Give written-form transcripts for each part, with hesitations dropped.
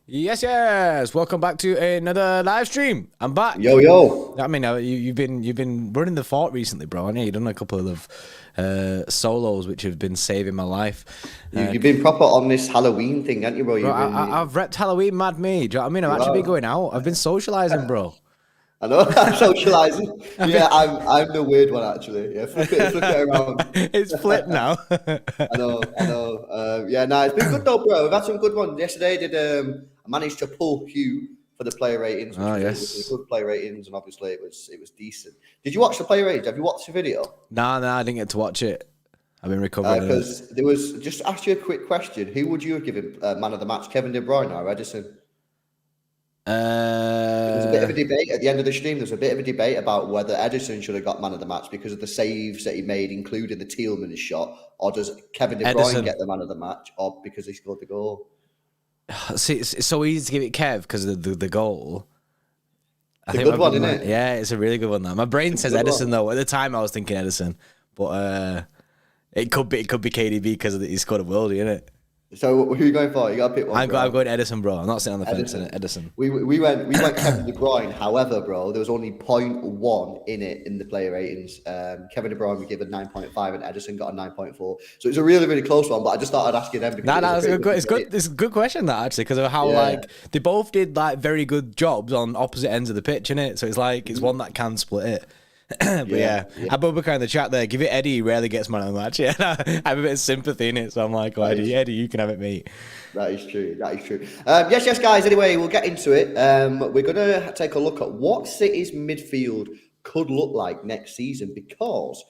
Yes. Welcome back to another live stream. I'm back. Yo. I mean, you've been running the fort recently, bro. I know you've done a couple of solos, which have been saving my life. You've been proper on this Halloween thing, haven't you, bro? I've repped Halloween, mad me. Do you know what I mean? I've actually been going out. I've been socializing, bro. I know, I'm socializing. Yeah, I'm the weird one actually. Yeah, flip it around. It's flipped now. I know. It's been good though, bro. We've had some good ones. Yesterday, I managed to pull Hugh for the player ratings. Which was good player ratings, and obviously it was decent. Did you watch the player ratings? Have you watched the video? Nah, I didn't get to watch it. I've been recovering. Because there was just to ask you a quick question. Who would you have given man of the match? Kevin De Bruyne or Edison? There was a bit of a debate at the end of the stream. There was a bit of a debate about whether Edison should have got man of the match because of the saves that he made, including the Tielemans shot, or does Kevin De Bruyne get the man of the match, or because he scored the goal? See, it's so easy to give it Kev because of the goal. It's a good one, isn't it? Yeah, it's a really good one. Though. My brain says Edison though. At the time, I was thinking Edison, but it could be KDB because he scored a worldie, innit? So who are you going for? You got to pick one. I'm going Edison, bro. I'm not sitting on the fence in it. Edison. We went Kevin De Bruyne. However, bro, there was only 0.1 in it in the player ratings. Kevin De Bruyne was given 9.5 and Edison got a 9.4. So it was a really, really close one. But I just thought I'd ask you them. It's good. It's a good question that actually because of how they both did very good jobs on opposite ends of the pitch, innit? So it's it's one that can split it. But Abubakar in the chat there, give it Eddie, he rarely gets man of the match. Yeah, I have a bit of sympathy in it, so I'm like, oh, Eddie, you can have it, mate. That is true. Yes, guys. Anyway, we'll get into it. We're going to take a look at what City's midfield could look like next season because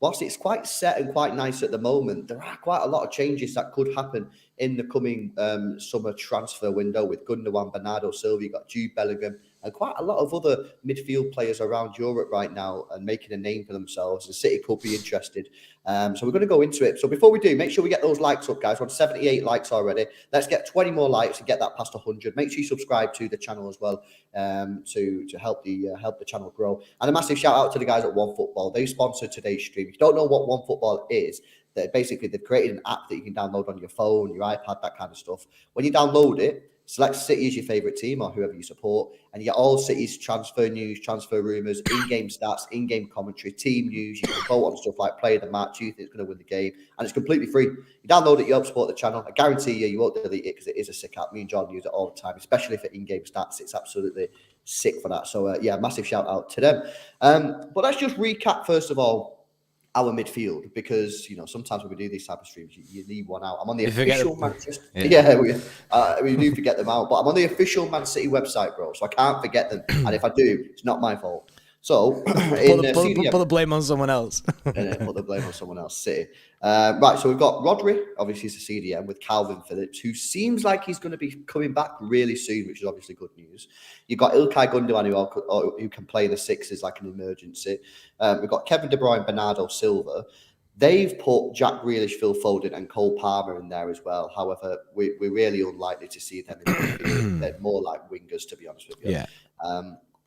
whilst it's quite set and quite nice at the moment, there are quite a lot of changes that could happen in the coming summer transfer window with Gundogan, Bernardo Silva, you've got Jude Bellingham, and quite a lot of other midfield players around Europe right now and making a name for themselves. The City could be interested. So we're going to go into it. So before we do, make sure we get those likes up, guys. We're on 78 likes already. Let's get 20 more likes and get that past 100. Make sure you subscribe to the channel as well to help the channel grow. And a massive shout out to the guys at OneFootball. They sponsored today's stream. If you don't know what OneFootball is, basically they've created an app that you can download on your phone, your iPad, that kind of stuff. When you download it, select City as your favourite team or whoever you support, and you get all City's transfer news, transfer rumours, in-game stats, in-game commentary, team news. You can vote on stuff like player of the match, who you think is going to win the game, and it's completely free. You download it, you help support the channel. I guarantee you won't delete it because it is a sick app. Me and John use it all the time, especially for in-game stats. It's absolutely sick for that. So, massive shout out to them. But let's just recap, first of all, our midfield, because sometimes when we do these type of streams, you leave one out. I'm on the official Manchester. We do forget them out, but I'm on the official Man City website, bro. So I can't forget them, and if I do, it's not my fault. So put the blame on someone else. Put the blame on someone else. City. Right. So we've got Rodri, obviously he's the CDM, with Calvin Phillips, who seems like he's going to be coming back really soon, which is obviously good news. You've got İlkay Gundogan, who can play the sixes like an emergency. We've got Kevin De Bruyne, Bernardo Silva. They've put Jack Grealish, Phil Foden, and Cole Palmer in there as well. However, we're really unlikely to see them in the midfield. They're more like wingers, to be honest with you. Yeah.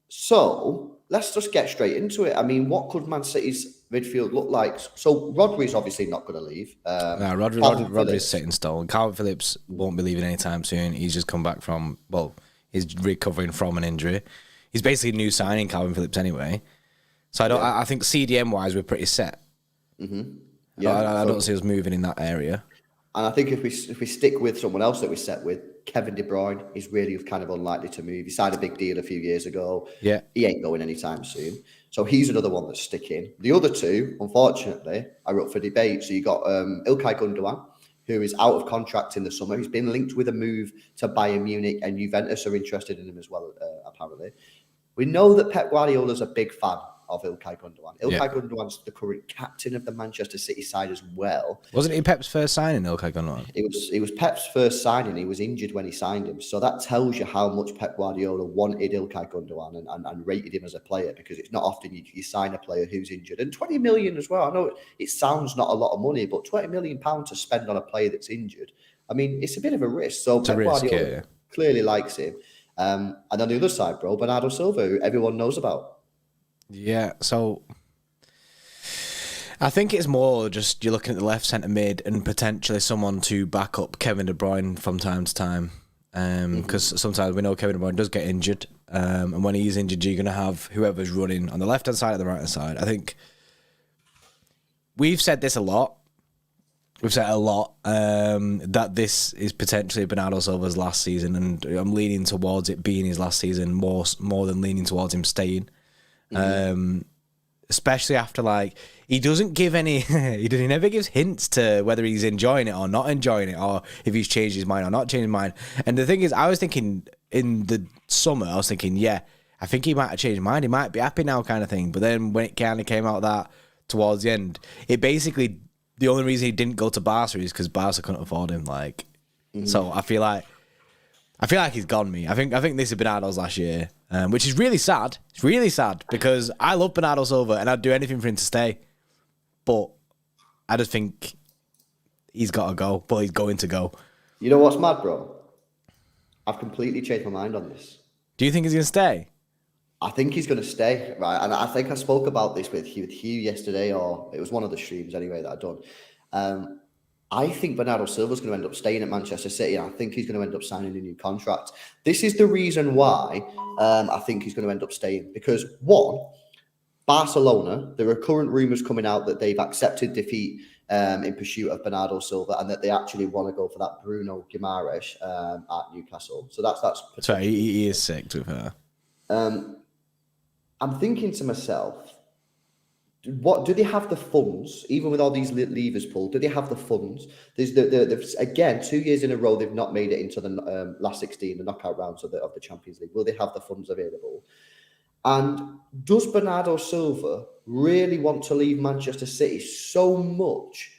So let's just get straight into it. I mean, what could Man City's midfield look like? So Rodri's obviously not going to leave. Rodri's set in stone. Calvin Phillips won't be leaving anytime soon. He's just come back from, he's recovering from an injury. He's basically a new signing, Calvin Phillips, anyway. So I think CDM wise, we're pretty set. Mm-hmm. Yeah, I don't see us moving in that area. And I think if we stick with someone else that we set with, Kevin De Bruyne is really kind of unlikely to move. He signed a big deal a few years ago. Yeah. He ain't going anytime soon. So he's another one that's sticking. The other two, unfortunately, are up for debate. So you got İlkay Gundogan, who is out of contract in the summer. He's been linked with a move to Bayern Munich, and Juventus are interested in him as well, apparently. We know that Pep Guardiola's a big fan of İlkay Gundogan. İlkay Gundogan's the current captain of the Manchester City side as well. Wasn't he Pep's first signing, İlkay Gundogan? It was Pep's first signing. He was injured when he signed him. So that tells you how much Pep Guardiola wanted İlkay Gundogan and rated him as a player, because it's not often you sign a player who's injured. And 20 million as well. I know it sounds not a lot of money, but 20 million pounds to spend on a player that's injured. I mean, it's a bit of a risk. So Pep Guardiola clearly likes him. And on the other side, bro, Bernardo Silva, who everyone knows about. Yeah, so I think it's more just you're looking at the left centre mid and potentially someone to back up Kevin De Bruyne from time to time. Because sometimes we know Kevin De Bruyne does get injured. And when he's injured, you're going to have whoever's running on the left-hand side or the right-hand side. I think we've said this a lot. We've said a lot that this is potentially Bernardo Silva's last season, and I'm leaning towards it being his last season more than leaning towards him staying. Especially after, like, he doesn't give any, he never gives hints to whether he's enjoying it or not enjoying it, or if he's changed his mind or not changed his mind. And the thing is, I was thinking in the summer, I think he might have changed his mind. He might be happy now, kind of thing. But then when it kind of came out that towards the end, it basically, the only reason he didn't go to Barca is because Barca couldn't afford him. Like, so I feel like he's gone me. I think this is Bernardo's last year, which is really sad. It's really sad because I love Bernardo Silva and I'd do anything for him to stay. But I just think he's got to go. But he's going to go. You know what's mad, bro? I've completely changed my mind on this. Do you think he's going to stay? I think he's going to stay, right? And I think I spoke about this with Hugh yesterday, or it was one of the streams anyway that I'd done. I think Bernardo Silva's going to end up staying at Manchester City, and I think he's going to end up signing a new contract. This is the reason why I think he's going to end up staying. Because, one, Barcelona, there are current rumours coming out that they've accepted defeat in pursuit of Bernardo Silva, and that they actually want to go for that Bruno Guimaraes at Newcastle. So that's right. He is sick, to be fair. I'm thinking to myself, what do they have the funds? Even with all these levers pulled, do they have the funds? There's again 2 years in a row they've not made it into the last 16, the knockout rounds of the Champions League. Will they have the funds available? And does Bernardo Silva really want to leave Manchester City so much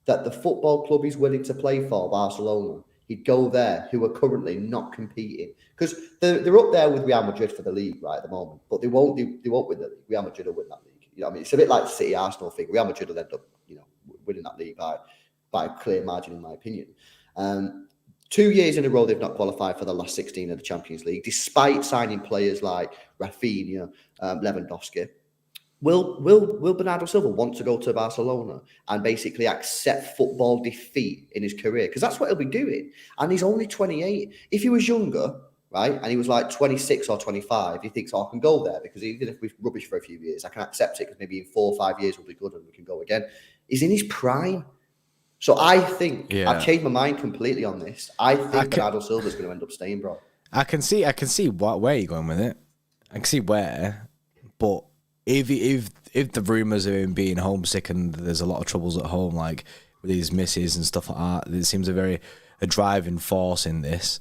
that the football club he's willing to play for, Barcelona, he'd go there, who are currently not competing? Because they're up there with Real Madrid for the league right at the moment, but they won't win the league. Real Madrid will win that league. You know what I mean? It's a bit like the City Arsenal thing. Real Madrid will end up, winning that league by a clear margin, in my opinion. 2 years in a row they've not qualified for the last 16 of the Champions League, despite signing players like Rafinha, Lewandowski. Will Bernardo Silva want to go to Barcelona and basically accept football defeat in his career? Because that's what he'll be doing. And he's only 28. If he was younger, right, and he was like 26 or 25, he thinks, I can go there because even if we're rubbish for a few years, I can accept it because maybe in 4 or 5 years we'll be good and we can go again. He's in his prime. So I think I've changed my mind completely on this. I think Bernardo Silva's going to end up staying, bro. I can see where you're going with it. I can see where, but if the rumours of him being homesick and there's a lot of troubles at home, like with his misses and stuff like that, it seems a driving force in this.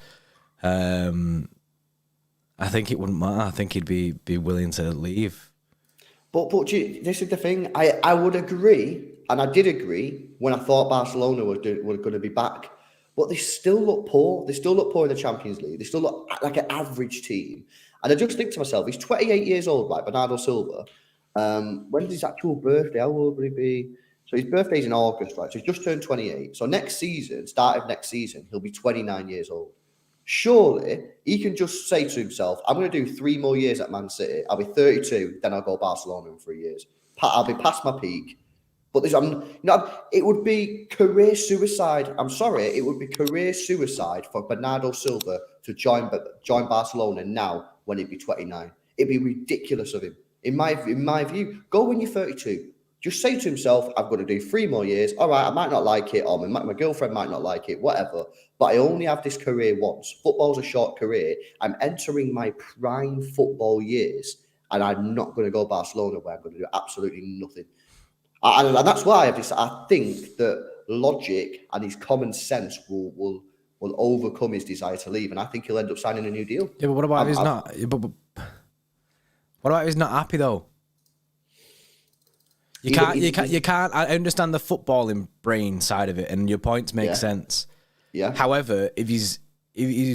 I think it wouldn't matter. I think he'd be willing to leave. But this is the thing. I would agree, and I did agree when I thought Barcelona were going to be back. But they still look poor. They still look poor in the Champions League. They still look like an average team. And I just think to myself, he's 28 years old, right, Bernardo Silva. When's his actual birthday? How old will he be? So his birthday's in August, right? So he's just turned 28. So start of next season, he'll be 29 years old. Surely he can just say to himself, I'm going to do 3 more years at Man City. I'll be 32, then I'll go Barcelona in 3 years. I'll be past my peak. But it would be career suicide. I'm sorry, it would be career suicide for Bernardo Silva to join Barcelona now when he'd be 29. It'd be ridiculous of him. In my view, go when you're 32. Just say to himself, I've got to do 3 more years. All right, I might not like it, or my girlfriend might not like it, whatever. But I only have this career once. Football's a short career. I'm entering my prime football years, and I'm not going to go Barcelona where I'm going to do absolutely nothing. And that's why I think that logic and his common sense will overcome his desire to leave, and I think he'll end up signing a new deal. Yeah, but what about if he's not? What about if he's not happy though? You can't. I understand the footballing brain side of it, and your points make sense. Yeah. However, if he's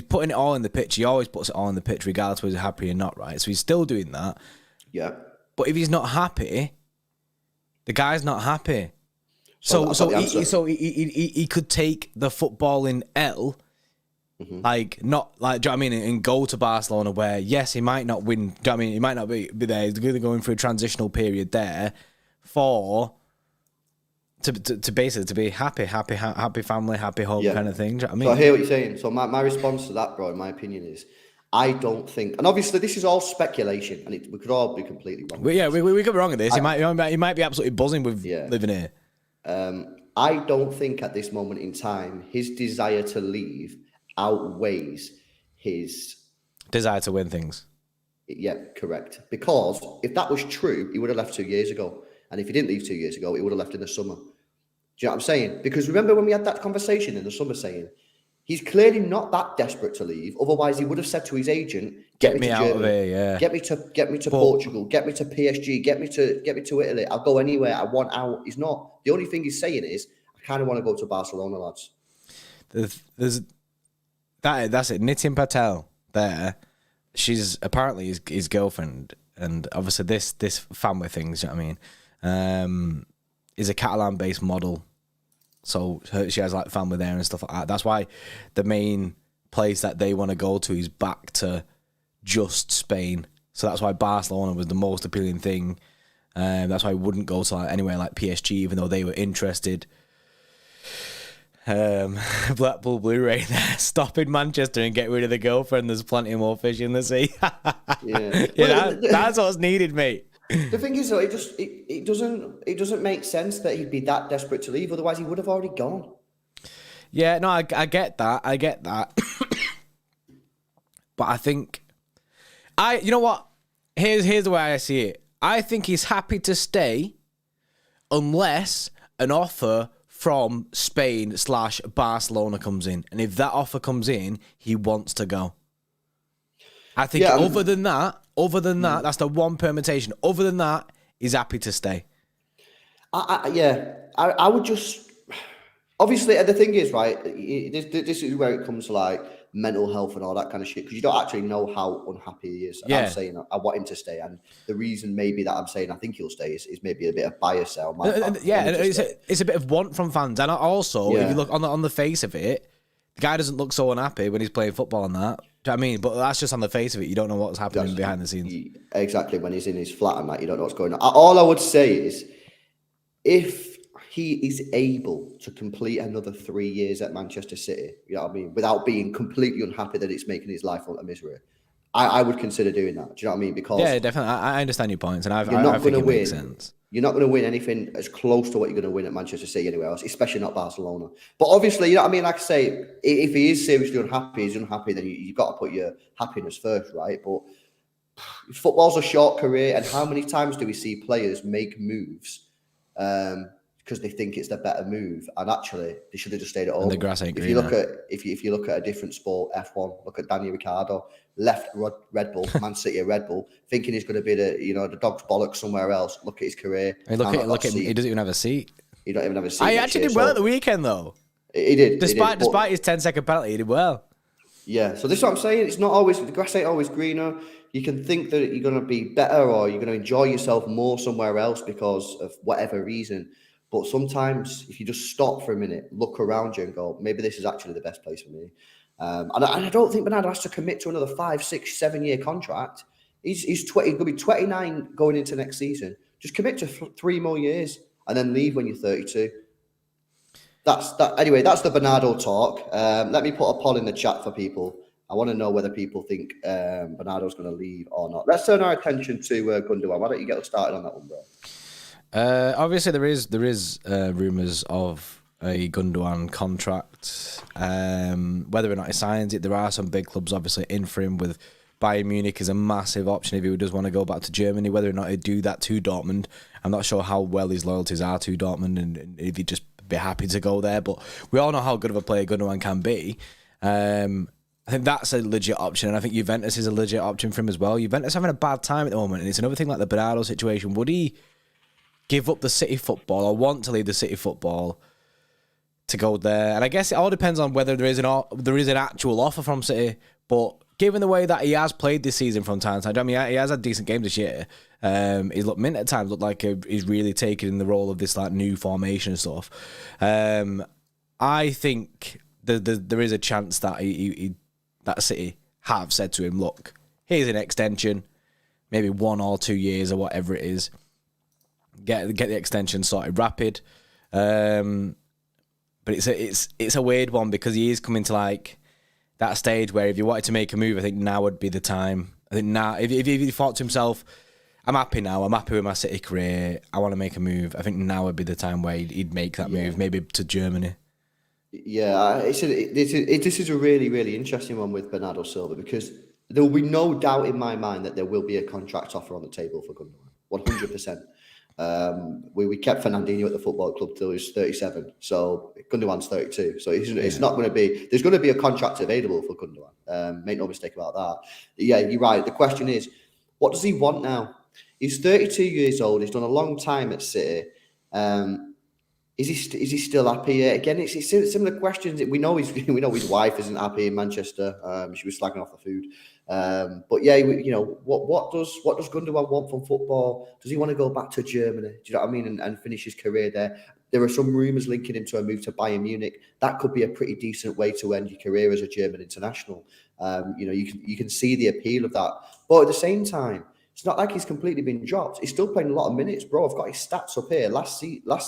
putting it all in the pitch, he always puts it all in the pitch, regardless of whether he's happy or not, right? So he's still doing that. Yeah. But if he's not happy, the guy's not happy. So he could take the footballing L, like not like, do you know what I mean, and go to Barcelona where yes he might not win. Do you know what I mean? He might not be there. He's going through a transitional period there for to basically to be happy family, happy home kind of thing. Do you know what I mean? So I hear what you're saying. So my response to that, bro, in my opinion, is I don't think, and obviously this is all speculation, and we could all be completely wrong. We could be wrong with this. He might be absolutely buzzing with living here. I don't think at this moment in time his desire to leave outweighs his desire to win things. Yeah, correct. Because if that was true, he would have left 2 years ago. And if he didn't leave 2 years ago, he would have left in the summer. Do you know what I'm saying? Because remember when we had that conversation in the summer saying, he's clearly not that desperate to leave. Otherwise, he would have said to his agent, get me to out Germany, of here, yeah. Get me to Portugal, get me to PSG, get me to Italy. I'll go anywhere. I want out. He's not. The only thing he's saying is, I kind of want to go to Barcelona, lads. That's it. Nitin Patel there. She's apparently his girlfriend, and obviously this family thing, you know what I mean, is a Catalan-based model, so she has like family there and stuff like that. That's why the main place that they want to go to is back to just Spain. So that's why Barcelona was the most appealing thing. That's why I wouldn't go to anywhere like PSG, even though they were interested. Blackpool Blu-ray there. Stop in Manchester and get rid of the girlfriend. There's plenty more fish in the sea. That's what's needed, mate. The thing is, though, it doesn't make sense that he'd be that desperate to leave. Otherwise, he would have already gone. Yeah, no, I get that. But I think, you know what? Here's the way I see it. I think he's happy to stay unless an offer from Spain / Barcelona comes in. And if that offer comes in, he wants to go. I think other than that, that's the one permutation. Other than that, he's happy to stay. I would just... Obviously, the thing is, right, this is where it comes to, like, mental health and all that kind of shit, because you don't actually know how unhappy he is. And I'm saying I want him to stay, and the reason maybe that I'm saying I think he'll stay is maybe a bit of bias there on my part. It's a bit of want from fans, and also if you look on the face of it, the guy doesn't look so unhappy when he's playing football and that. Do you know what I mean? But that's just on the face of it. You don't know what's happening behind the scenes. Exactly, when he's in his flat and that, you don't know what's going on. All I would say is, if he is able to complete another 3 years at Manchester City, you know what I mean, without being completely unhappy that it's making his life a misery, I would consider doing that. Do you know what I mean? Because definitely, I understand your points, and I think it makes sense. You're not going to win anything as close to what you're going to win at Manchester City anywhere else, especially not Barcelona. But obviously, you know what I mean? Like I say, if he is seriously unhappy, then you've got to put your happiness first, right? But football's a short career, and how many times do we see players make moves because they think it's the better move, and actually they should have just stayed at home. And the grass ain't green. If you look at a different sport, F1, look at Daniel Ricciardo, left Red Bull, Man City at Red Bull, thinking he's going to be the dog's bollocks somewhere else. Look at his career. I mean, look at him. He doesn't even have a seat. He don't even have a seat. He actually did well at the weekend, though. He did. Despite his 10-second penalty, he did well. Yeah, so this is what I'm saying. It's not always, the grass ain't always greener. You can think that you're going to be better or you're going to enjoy yourself more somewhere else because of whatever reason. But sometimes if you just stop for a minute, look around you and go, maybe this is actually the best place for me. And I don't think Bernardo has to commit to another 5, 6, 7 year contract. He's 20, he's going to be 29 going into next season. Just commit to 3 more years and then leave when you're 32. That's that. Anyway, that's the Bernardo talk. Let me put a poll in the chat for people. I want to know whether people think Bernardo's going to leave or not. Let's turn our attention to Gundogan. Why don't you get us started on that one, bro? Obviously, there is rumours of a Gundogan contract. Whether or not he signs it, there are some big clubs obviously in for him. With Bayern Munich is a massive option if he does want to go back to Germany. Whether or not he'd do that to Dortmund, I'm not sure how well his loyalties are to Dortmund and if he'd just be happy to go there. But we all know how good of a player Gundogan can be. I think that's a legit option, and I think Juventus is a legit option for him as well. Juventus having a bad time at the moment, and it's another thing like the Bernardo situation. Would he give up the City football or want to leave the City football to go there? And I guess it all depends on whether there is an actual offer from City. But given the way that he has played this season from time to time, I mean, he has had decent games this year. He's looked mint at times, looked like he's really taken the role of this like new formation and stuff. I think there is a chance that that City have said to him, look, here's an extension, maybe 1 or 2 years or whatever it is. Get the extension sorted rapid. But it's a weird one because he is coming to like that stage where if you wanted to make a move, I think now would be the time. I think now, if he thought to himself, I'm happy now, I'm happy with my City career, I want to make a move, I think now would be the time where he'd make that move, maybe to Germany. Yeah, this is a really, really interesting one with Bernardo Silva because there will be no doubt in my mind that there will be a contract offer on the table for Gundogan, 100%. We kept Fernandinho at the football club till he was 37, so Gundogan's 32. So it's not going to be. There's going to be a contract available for Gundogan. Make no mistake about that. Yeah, you're right. The question is, what does he want now? He's 32 years old. He's done a long time at City. Is he still happy? Again, it's similar questions. We know his wife isn't happy in Manchester. She was slagging off the food. But yeah, what does Gundogan want from football? Does he want to go back to Germany? Do you know what I mean? And finish his career there. There are some rumours linking him to a move to Bayern Munich. That could be a pretty decent way to end your career as a German international. You can see the appeal of that. But at the same time, it's not like he's completely been dropped. He's still playing a lot of minutes, bro. I've got his stats up here. Last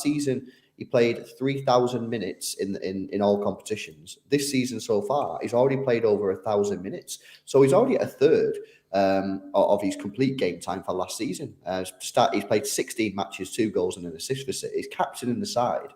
season, he played 3,000 minutes in all competitions. This season so far, he's already played over 1,000 minutes. So he's already at a third of his complete game time for last season. He's played 16 matches, 2 goals and an assist for City. He's captain in the side.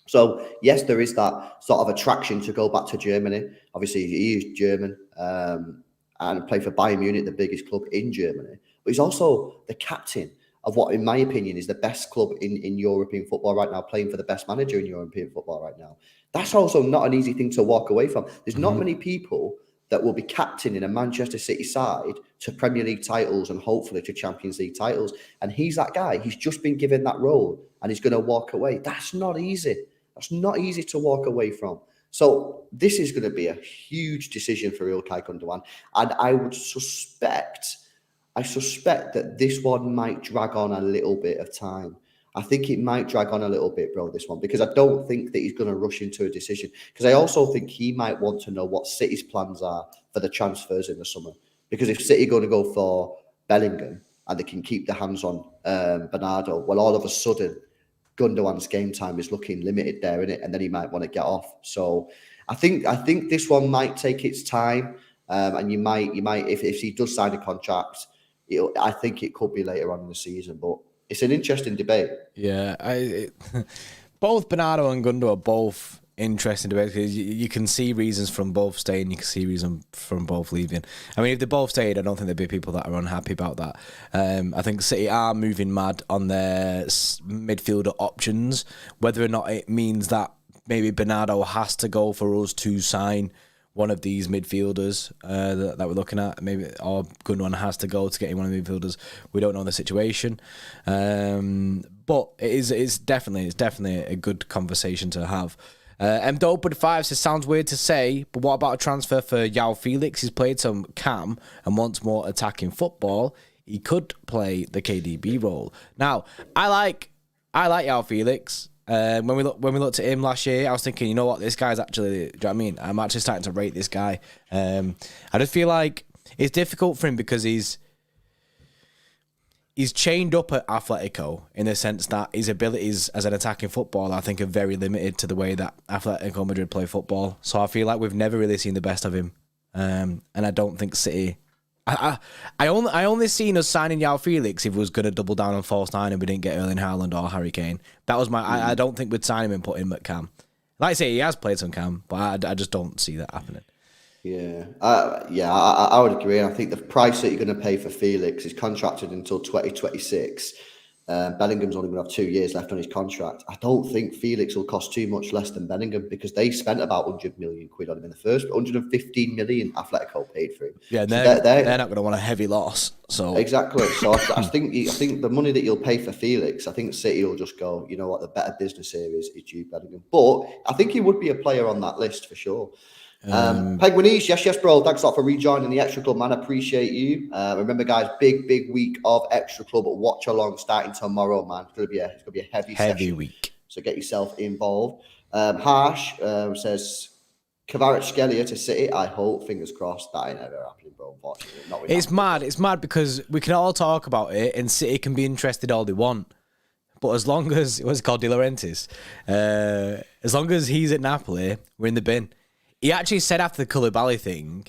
So yes, there is that sort of attraction to go back to Germany. Obviously, he is German and play for Bayern Munich, the biggest club in Germany. But he's also the captain of what, in my opinion, is the best club in European football right now, playing for the best manager in European football right now. That's also not an easy thing to walk away from. There's not many people that will be captain in a Manchester City side to Premier League titles and hopefully to Champions League titles. And he's that guy. He's just been given that role and he's going to walk away. That's not easy. That's not easy to walk away from. So this is going to be a huge decision for Ilkay Gundogan. And I suspect that this one might drag on a little bit of time. I think it might drag on a little bit, bro, this one, because I don't think that he's going to rush into a decision. Because I also think he might want to know what City's plans are for the transfers in the summer. Because if City are going to go for Bellingham and they can keep their hands on Bernardo, well, all of a sudden, Gundogan's game time is looking limited there, innit? And then he might want to get off. So I think this one might take its time. And you might, if he does sign a contract, I think it could be later on in the season, but it's an interesting debate. Yeah, both Bernardo and Gundo are both interesting debates because you can see reasons from both staying, you can see reasons from both leaving. I mean, if they both stayed, I don't think there'd be people that are unhappy about that. I think City are moving mad on their midfielder options, whether or not it means that maybe Bernardo has to go for us to sign one of these midfielders that we're looking at, maybe, or Gundogan has to go to get in one of the midfielders. We don't know the situation, but it's definitely a good conversation to have. M.5 says, sounds weird to say, but what about a transfer for João Felix? He's played some cam and wants more attacking football. He could play the KDB role. Now, I like João Felix. When we looked at him last year, I was thinking, you know what, this guy's actually, do you know what I mean? I'm actually starting to rate this guy. I just feel like it's difficult for him because he's chained up at Atletico in the sense that his abilities as an attacking footballer, I think, are very limited to the way that Atletico Madrid play football. So I feel like we've never really seen the best of him. And I don't think City... I only seen us signing João Felix if we was going to double down on false nine and we didn't get Erling Haaland or Harry Kane. That was my... I don't think we'd sign him and put him at cam. Like I say, he has played some cam, but I just don't see that happening. Yeah, I would agree. I think the price that you're going to pay for Felix is contracted until 2026. Bellingham's only going to have 2 years left on his contract. I don't think Felix will cost too much less than Bellingham because they spent about 100 million quid on him in the first, 115 million Atletico paid for him. Yeah, they're not going to want a heavy loss. So exactly. So I think the money that you'll pay for Felix, I think City will just go, you know what, the better business here is Jude Bellingham. But I think he would be a player on that list for sure. Penguinese, yes, bro. Thanks a lot for rejoining the Xtra Club, man. Appreciate you. Remember, guys, big week of Xtra Club watch along starting tomorrow, man. It's gonna be a heavy session. Week. So get yourself involved. Harsh says Kvaratskhelia to City. I hope, fingers crossed, that ain't ever happening, bro. Unfortunately, It's mad because we can all talk about it, and City can be interested all they want. But as long as what's it called, De Laurentiis, as long as he's at Napoli, we're in the bin. He actually said after the Koulibaly thing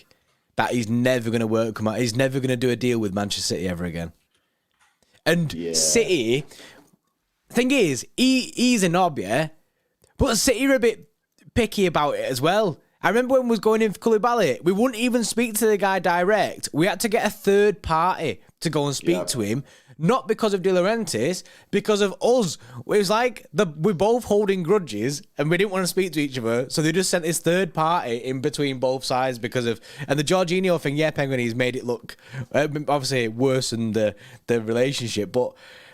that he's never going to work. He's never going to do a deal with Manchester City ever again. And City, thing is, he's a knob, yeah. But City are a bit picky about it as well. I remember when we was going in for Koulibaly, we wouldn't even speak to the guy direct. We had to get a third party to go and speak to him. Not because of De Laurentiis, because of us. It was like we're both holding grudges and we didn't want to speak to each other. So they just sent this third party in between both sides because of... And the Jorginho thing, Penguin, he's made it look obviously worse than the relationship. But...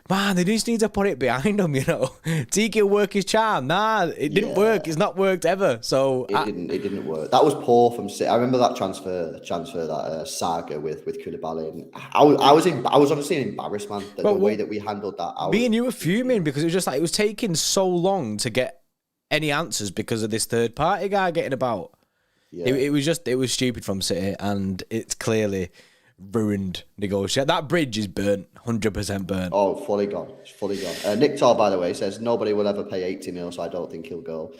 Man, they just need to put it behind them, you know. Tiki will work his charm. Nah, it didn't work. It's not worked ever. So it didn't work. That was poor from City. I remember that transfer that saga with Koulibaly. And I was honestly embarrassed, man. The way that we handled that. Me and you were fuming because it was just like it was taking so long to get any answers because of this third party guy getting about. Yeah. It was stupid from City, and it's clearly ruined negotiation. That bridge is burnt, 100% burnt. Oh, fully gone. It's fully gone. Nick Tar, by the way, says nobody will ever pay 80 mil, so I don't think he'll go.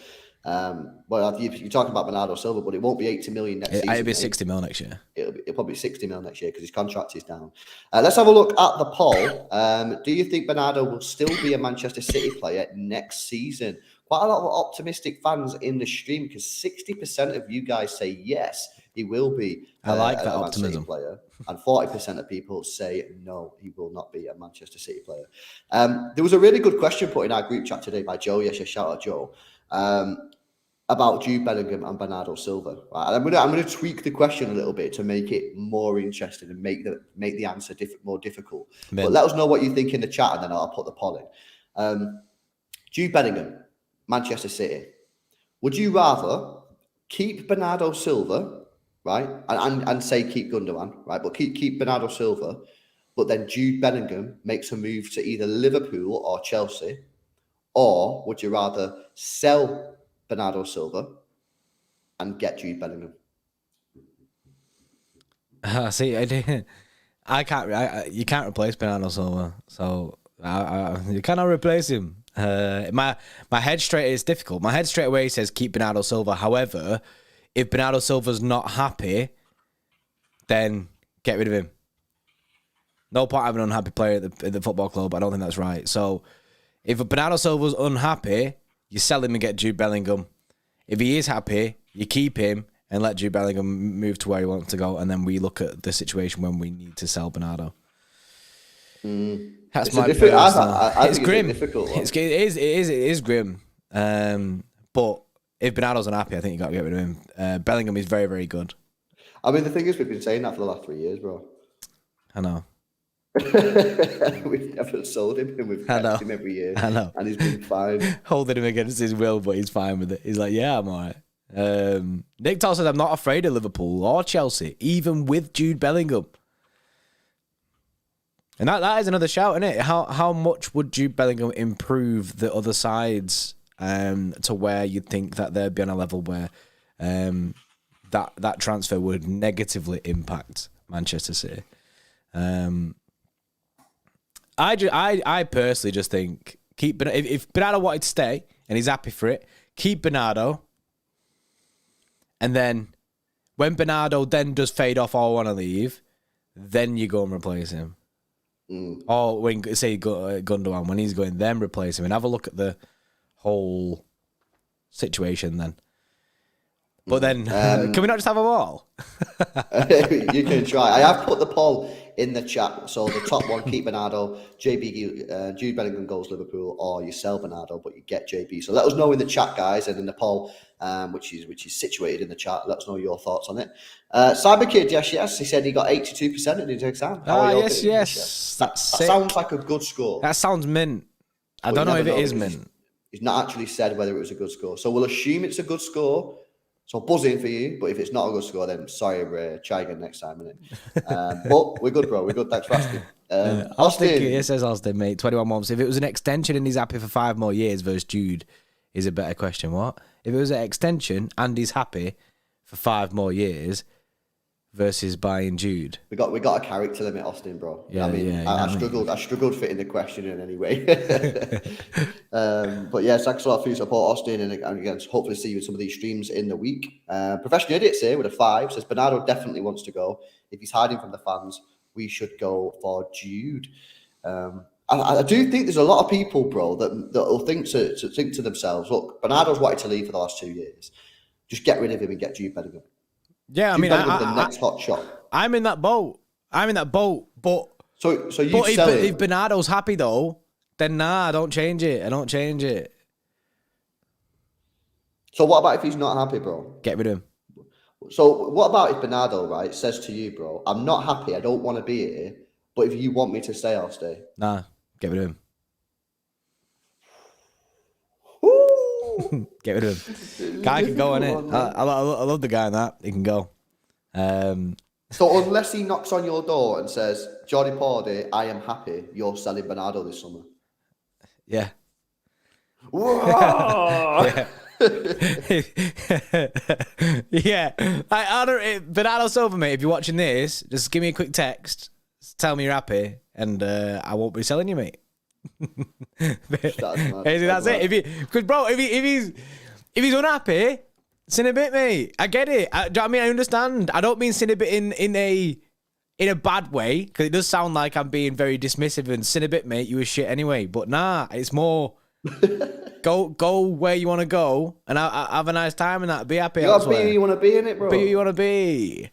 Well, you're talking about Bernardo Silva, but it won't be 80 million next season. It'll be 60 mil next year. It'll probably be 60 mil next year because his contract is down. Let's have a look at the poll. Do you think Bernardo will still be a Manchester City player next season? Quite a lot of optimistic fans in the stream because 60% of you guys say yes, he will be. I like that optimism. Player, and 40% of people say no, he will not be a Manchester City player. There was a really good question put in our group chat today by Joe. Yes, shout out Joe. About Jude Bellingham and Bernardo Silva. Right? I'm going to tweak the question a little bit to make it more interesting and make the answer more difficult. But let us know what you think in the chat, and then I'll put the poll in. Jude Bellingham, Manchester City. Would you rather keep Bernardo Silva, right, and say keep Gundogan, right, but keep Bernardo Silva, but then Jude Bellingham makes a move to either Liverpool or Chelsea, or would you rather sell Bernardo Silva and get Jude Bellingham? See, I can't. You can't replace Bernardo Silva, so you cannot replace him. My head straight is difficult. My head straight away says keep Bernardo Silva. However, if Bernardo Silva's not happy, then get rid of him. No point having an unhappy player at the football club. I don't think that's right. So if Bernardo Silva's unhappy, you sell him and get Jude Bellingham. If he is happy, you keep him and let Jude Bellingham move to where he wants to go, and then we look at the situation when we need to sell Bernardo. That's my personal. It's grim. It is grim. But if Bernardo's unhappy, I think you got to get rid of him. Bellingham is very, very good. I mean, the thing is, we've been saying that for the last 3 years, bro. I know. We've never sold him, and we've kept him every year. I know. And he's been fine. Holding him against his will, but he's fine with it. He's like, yeah, I'm all right. Nick Toll says, I'm not afraid of Liverpool or Chelsea, even with Jude Bellingham. And that is another shout, isn't it? How much would Jude Bellingham improve the other sides to where you'd think that they'd be on a level where that transfer would negatively impact Manchester City? I personally just think if Bernardo wanted to stay and he's happy for it, keep Bernardo. And then when Bernardo then does fade off or want to leave, then you go and replace him. Or when, say, Gundogan, when he's going, then replace him and have a look at the whole situation then. But then, can we not just have them all? You can try. I have put the poll in the chat. So the top one, keep Bernardo, Jude Bellingham goes Liverpool, or you sell Bernardo, but you get JB. So let us know in the chat, guys, and in the poll, which is situated in the chat. Let us know your thoughts on it. Cyber Kid, yes. He said he got 82% in his exam. Yes. That sounds like a good score. That sounds mint. I don't know if it is mint. He's not actually said whether it was a good score. So we'll assume it's a good score. So buzz in for you, but if it's not a good score, then sorry, Ray. Try again next time, innit? But we're good, bro. We're good. Thanks for asking. Austin. It says Austin, mate. 21 months. If it was an extension and he's happy for 5 more years versus Jude, is a better question. What? If it was an extension and he's happy for 5 more years versus buying Jude? We got a character limit, Austin, bro. Yeah, I mean, yeah. I struggled fitting the question in anyway. But yeah, thanks a lot for your support, Austin, and again, hopefully see you in some of these streams in the week. Professional Idiots here with a 5 says Bernardo definitely wants to go. If he's hiding from the fans, we should go for Jude. I do think there's a lot of people, bro, that'll think to themselves, look, Bernardo's wanted to leave for the last 2 years. Just get rid of him and get Jude Bellingham. Yeah, Jude Bellingham's the next hot shot. I'm in that boat, but if Bernardo's happy though, then nah, I don't change it. So what about if he's not happy, bro? Get rid of him. So what about if Bernardo, right, says to you, bro, I'm not happy, I don't want to be here, but if you want me to stay, I'll stay. Nah, get rid of him. Get rid of him. Guy can go, innit? I love the guy in that. He can go. So unless he knocks on your door and says, Jordi Pordy, I am happy, you're selling Bernardo this summer. Yeah. Yeah. Yeah. I don't. Bernardo Silva, mate, if you're watching this, just give me a quick text. Tell me you're happy, and I won't be selling you, mate. That's it. If he's unhappy, sin a bit, mate. I get it. Do you know what I mean? I understand. I don't mean sin a bit in a bad way, because it does sound like I'm being very dismissive and sin a bit, mate. You were shit anyway. But nah, it's more go where you want to go and have a nice time and that. Be happy. You gotta be who you want to be in it, bro. Be who you want to be.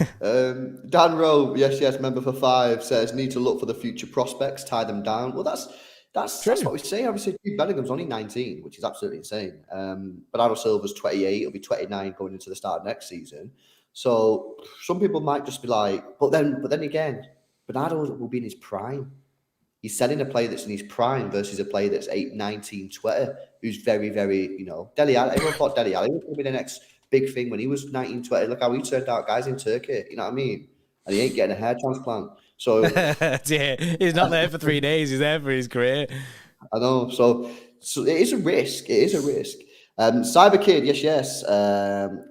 Dan Rowe, yes, member for 5, says need to look for the future prospects, tie them down. Well, that's what we say. Obviously, Jude Bellingham's only 19, which is absolutely insane. Bernardo Silva's 28. He'll be 29 going into the start of next season. So some people might just be like, but then again, Bernardo will be in his prime. He's selling a player that's in his prime versus a player that's 8, 19, 20, who's very, very, Dele Alli. Everyone thought Dele Alli was going to be the next big thing when he was 19, 20. Look how he turned out, guys, in Turkey. You know what I mean? And he ain't getting a hair transplant. So yeah, he's not there for 3 days. He's there for his career. I know. So it is a risk. Cyber Kid, yes,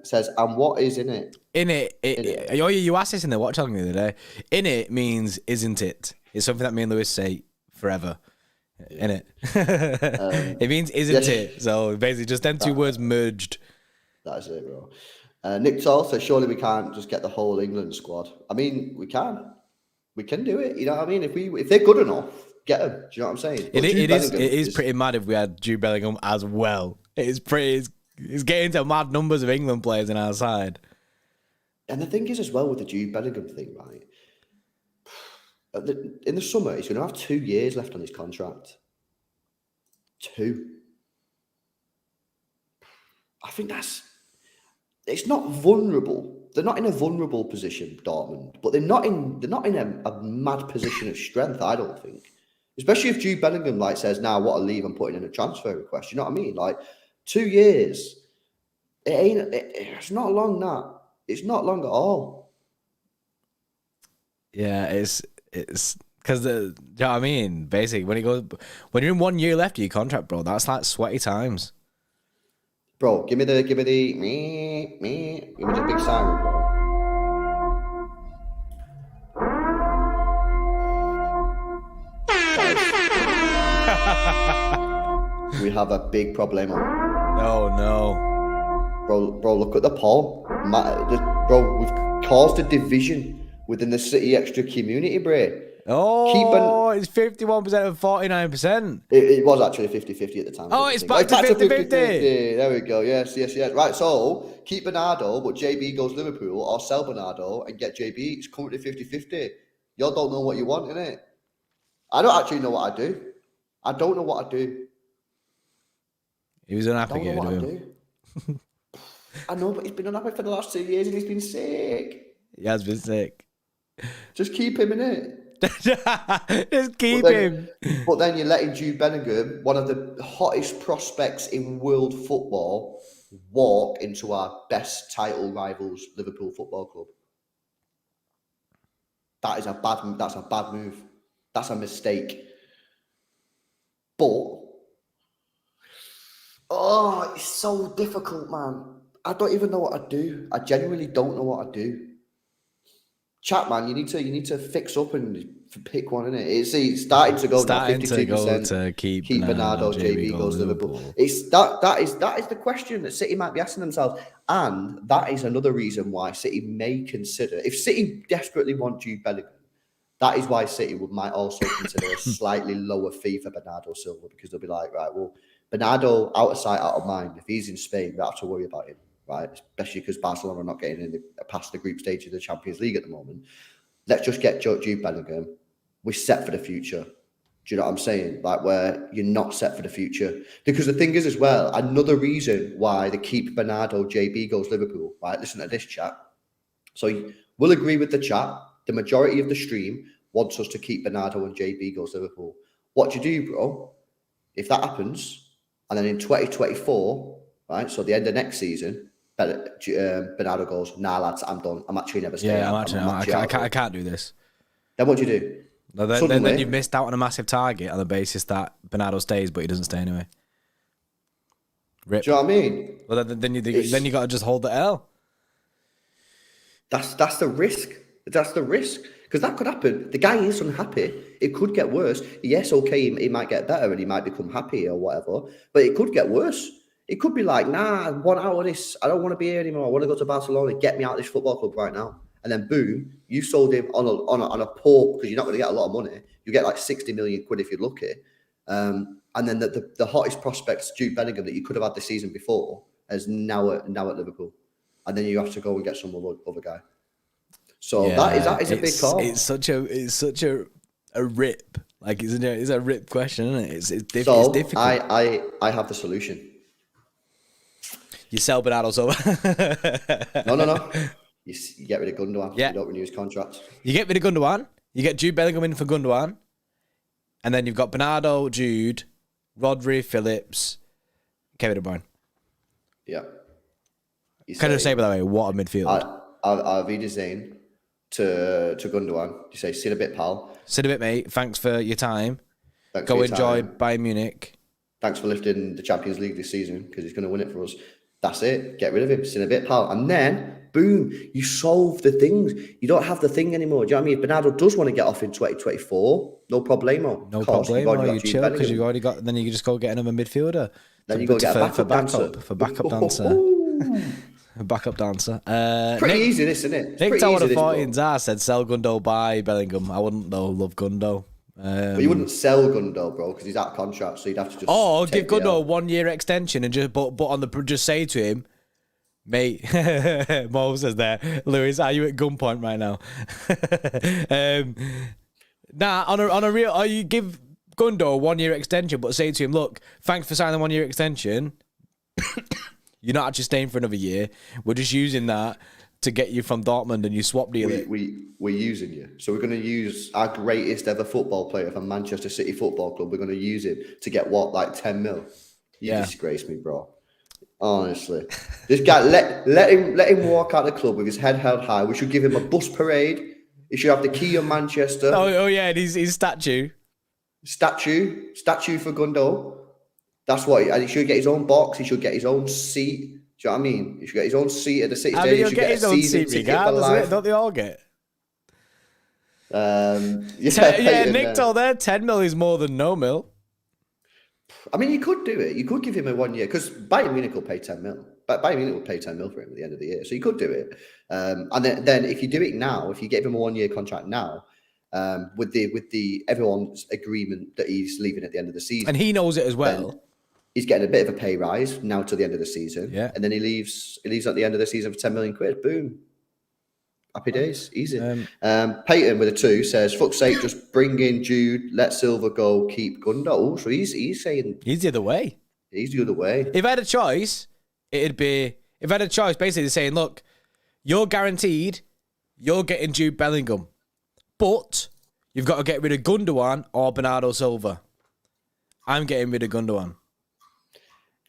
says, and what is in it? In it. You asked this in the watch along the other day. In it means isn't it? It's something that me and Lewis say forever. In it. It means isn't it? So basically just them two words merged. That's it, bro. Nick Toll says, surely we can't just get the whole England squad. I mean, we can. We can do it. You know what I mean? If they're good enough, get them. Do you know what I'm saying? It is pretty mad if we had Jude Bellingham as well. It's getting to mad numbers of England players in our side. And the thing is as well with the Jude Bellingham thing, right? In the summer, he's going to have 2 years left on his contract. 2. I think it's not vulnerable. They're not in a vulnerable position, Dortmund, but they're not in a mad position of strength, I don't think. Especially if Jude Bellingham says, now what I leave, I'm putting in a transfer request. You know what I mean? 2 years. It's not long, that. It's not long at all. Yeah, it's because you know what I mean? Basically, when you're in 1 year left of your contract, bro, that's like sweaty times. Bro, give me the big siren, bro. We have a big problem. Oh no. Bro, look at the poll. Bro, we've caused a division within the City Xtra community, bro. Oh, it's 51% and 49%. It was actually 50-50 at the time. Oh, it's back to 50-50. There we go. Yes. Right, so keep Bernardo, but JB goes Liverpool, or sell Bernardo and get JB. It's currently 50-50. Y'all don't know what you want, innit? I don't actually know what I do. I don't know what I do. He was unhappy getting him. I know, but he's been unhappy for the last 2 years and he's been sick. He has been sick. Just keep him in it. Just keep him. But then you're letting Jude Bellingham, one of the hottest prospects in world football, walk into our best title rivals, Liverpool Football Club. That's a bad move. That's a mistake. But it's so difficult, man. I don't even know what I do. I genuinely don't know what I do. Chat, man, you need to fix up and pick one, innit? It's starting to go now. 52% to keep Bernardo. JB goes Liverpool. It's that is the question that City might be asking themselves, and that is another reason why City may consider, if City desperately want Jude Bellingham, that is why City might also consider a slightly lower fee for Bernardo Silva, because they'll be like, right, well, Bernardo, out of sight, out of mind. If he's in Spain, we don't have to worry about him, right? Especially because Barcelona are not getting past the group stage of the Champions League at the moment. Let's just get Jude Bellingham. We're set for the future. Do you know what I'm saying? Like, where you're not set for the future. Because the thing is, as well, another reason why they keep Bernardo, JB goes Liverpool, right? Listen to this, chat. So we'll agree with the chat. The majority of the stream wants us to keep Bernardo and JB goes Liverpool. What do you do, bro? If that happens, and then in 2024, right, so the end of next season, Bernardo goes, nah, lads, I'm done. I'm actually never staying. Yeah, I can't do this. Then what do you do? No, then you've missed out on a massive target on the basis that Bernardo stays, but he doesn't stay anyway. Rip. Do you know what I mean? Well, then you got to just hold the L. That's the risk. That's the risk. Because that could happen. The guy is unhappy. It could get worse. Yes, okay, he might get better and he might become happy or whatever, but it could get worse. It could be like, nah, I want out of this. I don't want to be here anymore. I want to go to Barcelona. Get me out of this football club right now. And then boom, you sold him on a poor, because you're not going to get a lot of money. You get like 60 million quid if you're lucky. And then the hottest prospects, Jude Bellingham, that you could have had the season before, is now at Liverpool. And then you have to go and get some other guy. So yeah, that is a big call. It's such a rip. Like, isn't it? It's a rip question, isn't it? It's difficult. I have the solution. You sell Bernardo Silva. No. You get rid of Gundogan. Yeah. You don't renew his contract. You get rid of Gundogan. You get Jude Bellingham in for Gundogan. And then you've got Bernardo, Jude, Rodri, Phillips, Kevin De Bruyne. Yeah. Can I say, by the way, what a midfield. Auf Wiedersehen to Gundogan. You say, sit a bit, pal. Sit a bit, mate. Thanks for your time. Go enjoy Bayern Munich. Thanks for lifting the Champions League this season, because he's going to win it for us. That's it. Get rid of him. Sit a bit, pal. And then, boom, you solve the things. You don't have the thing anymore. Do you know what I mean? If Bernardo does want to get off in 2024, no problemo. No problemo. You chill, because you've already got. Then you can just go get another midfielder. Then you go get a backup dancer. For backup dancer. Backup dancer. Pretty easy, this, isn't it? Nick Tower the 14s said sell Gundo, buy Bellingham. I wouldn't though. Love Gundo. But you wouldn't sell Gundo, bro, because he's out of contract, so you'd have to just. Oh, give Gundo a 1 year extension and just just say to him, mate. Mo says there, Lewis, are you at gunpoint right now? On a real, you give Gundo a 1 year extension, but say to him, look, thanks for signing the 1 year extension. You're not actually staying for another year. We're just using that to get you from Dortmund, and you swap deal it. We're using you. So we're going to use our greatest ever football player from Manchester City Football Club. We're going to use him to get what, like 10 mil? You disgrace me, bro. Honestly. This guy, let him walk out of the club with his head held high. We should give him a bus parade. He should have the key of Manchester. Oh yeah, and his statue. Statue for Gundo. That's what, and he should get his own box. He should get his own seat. Do you know what I mean? He should get his own seat at the City Stadium. He'll get his own seat regardless. Don't they all get? Nick told there 10 mil is more than no mil. I mean, you could do it. You could give him a 1 year, because Bayern Munich will pay 10 mil. But Bayern Munich will pay 10 mil for him at the end of the year. So you could do it. And then if you do it now, if you give him a 1 year contract now, with the everyone's agreement that he's leaving at the end of the season, and he knows it as well. He's getting a bit of a pay rise now to the end of the season. Yeah. And then he leaves at the end of the season for 10 million quid. Boom. Happy days. Easy. Peyton with a 2 says, fuck's sake, just bring in Jude, let Silva go, keep Gundo. So he's saying... He's the other way. He's the other way. If I had a choice, basically saying, look, you're guaranteed you're getting Jude Bellingham, but you've got to get rid of Gundogan or Bernardo Silva. I'm getting rid of Gundogan.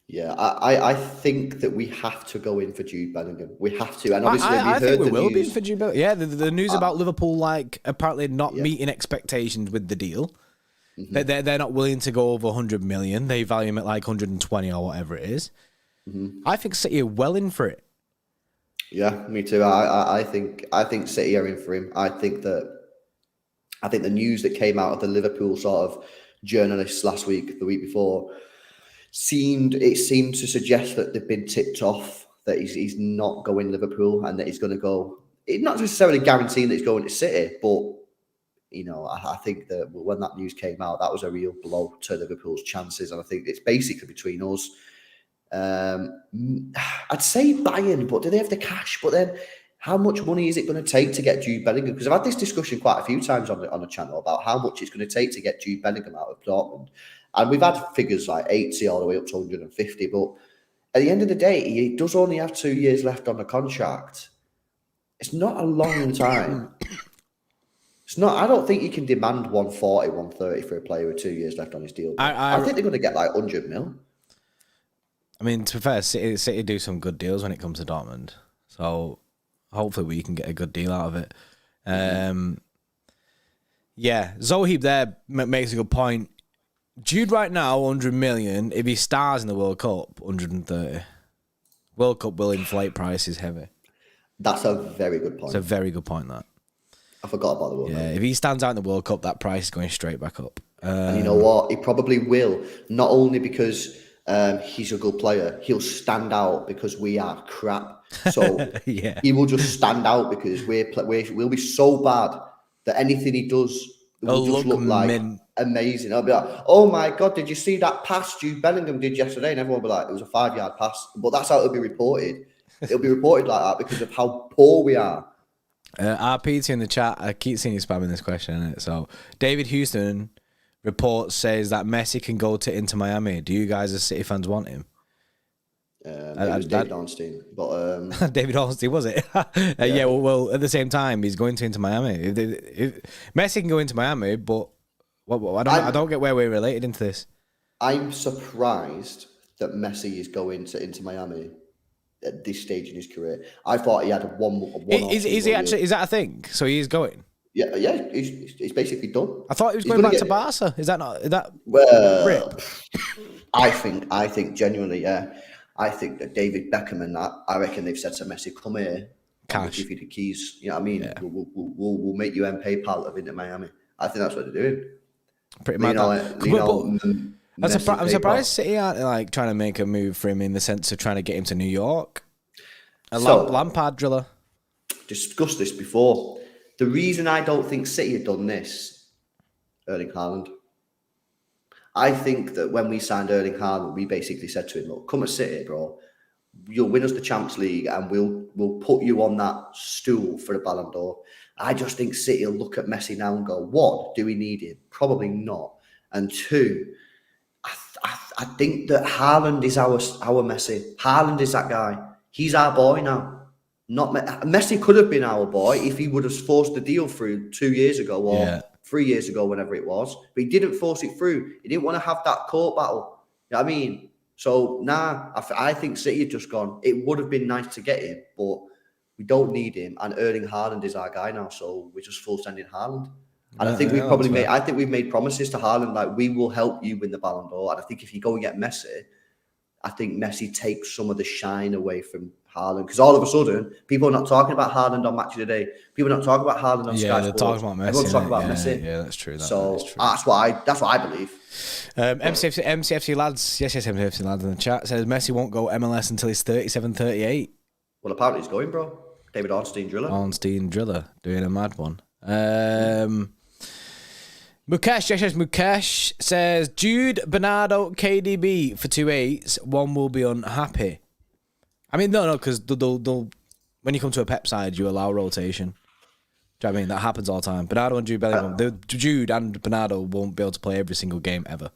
Yeah, I think that we have to go in for Jude Bellingham. We have to, and obviously I think we will be in for Jude Bellingham. Yeah, the news about Liverpool, like, apparently not meeting expectations with the deal. Mm-hmm. They're not willing to go over 100 million. They value him at like 120 or whatever it is. Mm-hmm. I think City are well in for it. Yeah, me too. I think City are in for him. I think the news that came out of the Liverpool sort of journalists last week, the week before, seemed to suggest that they've been tipped off that he's not going Liverpool and that he's going to go. It's not necessarily guaranteeing that he's going to City, but I think that when that news came out, that was a real blow to Liverpool's chances, and I think it's basically between us. I'd say Bayern, but do they have the cash? But then, how much money is it going to take to get Jude Bellingham? Because I've had this discussion quite a few times on the channel about how much it's going to take to get Jude Bellingham out of Dortmund, and we've had figures like 80 all the way up to 150. But at the end of the day, he does only have 2 years left on the contract. It's not a long time. It's not. I don't think you can demand 140, 130 for a player with 2 years left on his deal. I think they're going to get like 100 mil. I mean, to be fair, City do some good deals when it comes to Dortmund. So hopefully we can get a good deal out of it. Yeah, Zohib there makes a good point. Jude right now, 100 million. If he stars in the World Cup, 130. World Cup will inflate prices heavy. That's a very good point. It's a very good point, that. I forgot about the World Cup. Yeah, if he stands out in the World Cup, that price is going straight back up. And you know what? He probably will. Not only because he's a good player, he'll stand out because we are crap. So yeah. He will just stand out because we'll be so bad that anything he does will just look like amazing. I'll be like, oh my God, did you see that pass Jude Bellingham did yesterday? And everyone will be like, it was a 5-yard pass. But that's how it'll be reported. It'll be reported like that because of how poor we are. RPT in the chat, I keep seeing you spamming this question, innit? So David Houston report says that Messi can go to Inter Miami. Do you guys as City fans want him? It was David Ornstein, but David Ornstein, was it? Yeah. Well, at the same time, he's going to Inter Miami. If Messi can go into Miami, but I don't get where we're related into this. I'm surprised that Messi is going to Inter Miami at this stage in his career. I thought he had one. Is he actually? Is that a thing? So he is going. Yeah. He's basically done. I thought he was going back to Barca. Is that not? Is that well? I think genuinely, yeah. I think that David Beckham and that. I reckon they've said to Messi, "Come here, cash. We'll give you the keys." You know what I mean? Yeah. We'll make you PayPal of into Miami. I think that's what they're doing. Pretty much. I'm surprised City aren't like trying to make a move for him in the sense of trying to get him to New York. Lampard driller. Discussed this before. The reason I don't think City had done this, Erling Haaland. I think that when we signed Erling Haaland, we basically said to him, "Look, come to City, bro. You'll win us the Champions League, and we'll put you on that stool for the Ballon d'Or." I just think City will look at Messi now and go, "One, do we need him? Probably not. And two, I think that Haaland is our Messi. Haaland is that guy. He's our boy now. Not Messi could have been our boy if he would have forced the deal through 2 years ago or 3 years ago, whenever it was. But he didn't force it through. He didn't want to have that court battle. You know what I mean? So, I think City had just gone, it would have been nice to get him, but we don't need him. And Erling Haaland is our guy now, so we're just full sending Haaland. And I think we've made promises to Haaland, like, we will help you win the Ballon d'Or. And I think if you go and get Messi, I think Messi takes some of the shine away from Haaland, because all of a sudden people are not talking about Haaland on Match of the Day. People are not talking about Haaland on Sky Sports. They're talking about Messi. Everyone's talking about Messi. Yeah, that's true. That's what I believe. MCFC lads, yes, MCFC lads in the chat says Messi won't go MLS until he's 37, 38. Well, apparently he's going, bro. David Ornstein driller doing a mad one. Mukesh says Jude, Bernardo, KDB for 2/8. One will be unhappy. I mean, no, because they'll when you come to a Pep side, you allow rotation. Do you know what I mean? That happens all the time. Bernardo and Jude Bellingham, Jude and Bernardo won't be able to play every single game ever.